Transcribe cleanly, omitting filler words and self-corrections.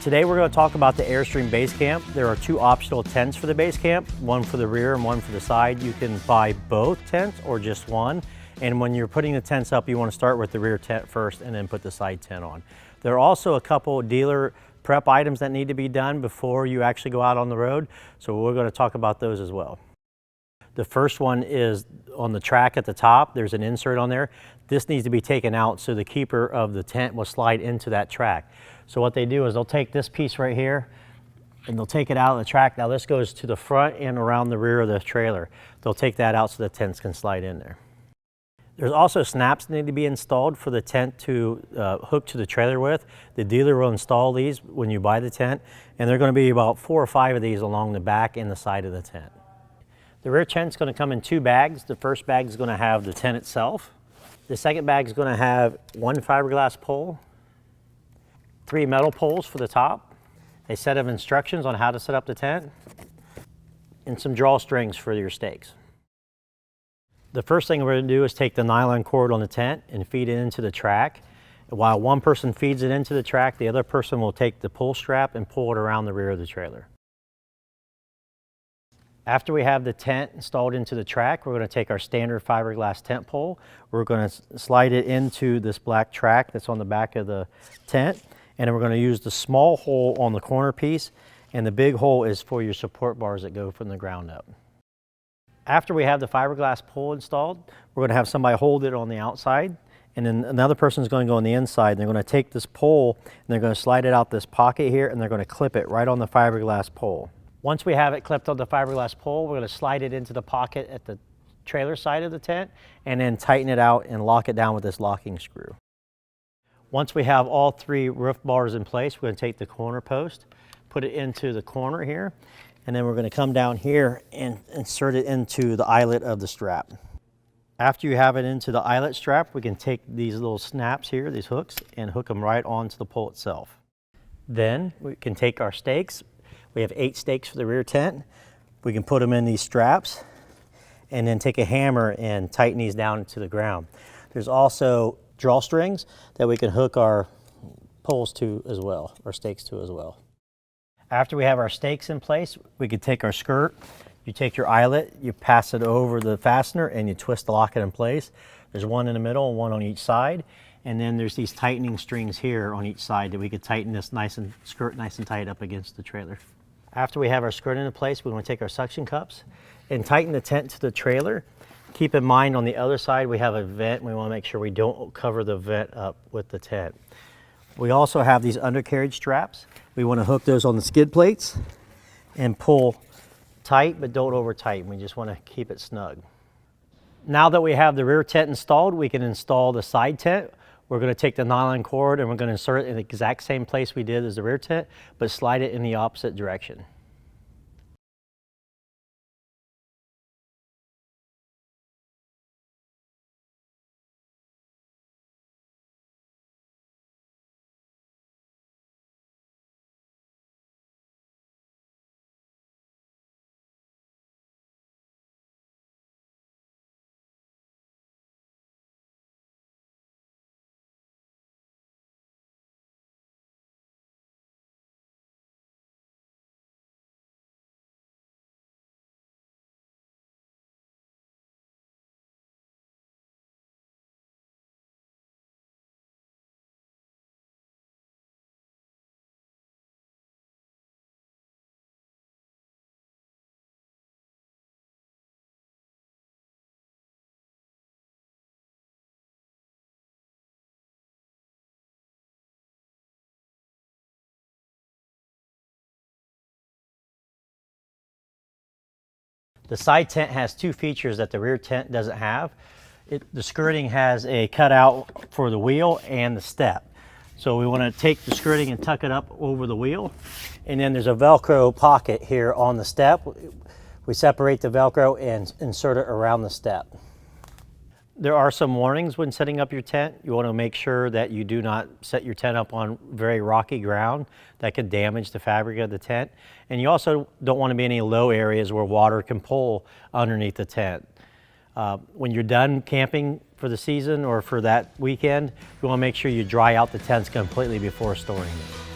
Today we're going to talk about the Airstream Basecamp. There are two optional tents for the Basecamp, one for the rear and one for the side. You can buy both tents or just one. And when you're putting the tents up, you want to start with the rear tent first and then put the side tent on. There are also a couple dealer prep items that need to be done before you actually go out on the road. So we're going to talk about those as well. The first one is on the track at the top. There's an insert on there. This needs to be taken out so the keeper of the tent will slide into that track. So what they do is they'll take this piece right here and they'll take it out of the track. Now this goes to the front and around the rear of the trailer. They'll take that out so the tents can slide in there. There's also snaps that need to be installed for the tent to hook to the trailer with. The dealer will install these when you buy the tent, and they're going to be about 4 or 5 of these along the back and the side of the tent. The rear tent is going to come in 2 bags. The first bag is going to have the tent itself. The second bag is going to have 1 fiberglass pole, 3 metal poles for the top, a set of instructions on how to set up the tent, and some drawstrings for your stakes. The first thing we're going to do is take the nylon cord on the tent and feed it into the track. While one person feeds it into the track, the other person will take the pull strap and pull it around the rear of the trailer. After we have the tent installed into the track, we're going to take our standard fiberglass tent pole. We're going to slide it into this black track that's on the back of the tent, and then we're going to use the small hole on the corner piece, and the big hole is for your support bars that go from the ground up. After we have the fiberglass pole installed, we're going to have somebody hold it on the outside, and then another person is going to go on the inside. And they're going to take this pole and they're going to slide it out this pocket here, and they're going to clip it right on the fiberglass pole. Once we have it clipped on the fiberglass pole, we're going to slide it into the pocket at the trailer side of the tent and then tighten it out and lock it down with this locking screw. Once we have all 3 roof bars in place, we're going to take the corner post, put it into the corner here, and then we're going to come down here and insert it into the eyelet of the strap. After you have it into the eyelet strap, we can take these little snaps here, these hooks, and hook them right onto the pole itself. Then we can take our stakes. We have 8 stakes for the rear tent. We can put them in these straps and then take a hammer and tighten these down to the ground. There's also drawstrings that we can hook our poles to as well, or stakes to as well. After we have our stakes in place, we could take our skirt, you take your eyelet, you pass it over the fastener, and you twist to lock it in place. There's one in the middle and one on each side. And then there's these tightening strings here on each side that we could tighten this skirt nice and tight up against the trailer. After we have our skirt into place, we want to take our suction cups and tighten the tent to the trailer. Keep in mind on the other side we have a vent, and we want to make sure we don't cover the vent up with the tent. We also have these undercarriage straps. We want to hook those on the skid plates and pull tight, but don't over tighten. We just want to keep it snug. Now that we have the rear tent installed, we can install the side tent. We're going to take the nylon cord and we're going to insert it in the exact same place we did as the rear tent, but slide it in the opposite direction. The side tent has 2 features that the rear tent doesn't have. The skirting has a cutout for the wheel and the step. So we want to take the skirting and tuck it up over the wheel. And then there's a Velcro pocket here on the step. We separate the Velcro and insert it around the step. There are some warnings when setting up your tent. You want to make sure that you do not set your tent up on very rocky ground that could damage the fabric of the tent. And you also don't want to be in any low areas where water can pull underneath the tent. When you're done camping for the season or for that weekend, you want to make sure you dry out the tents completely before storing it.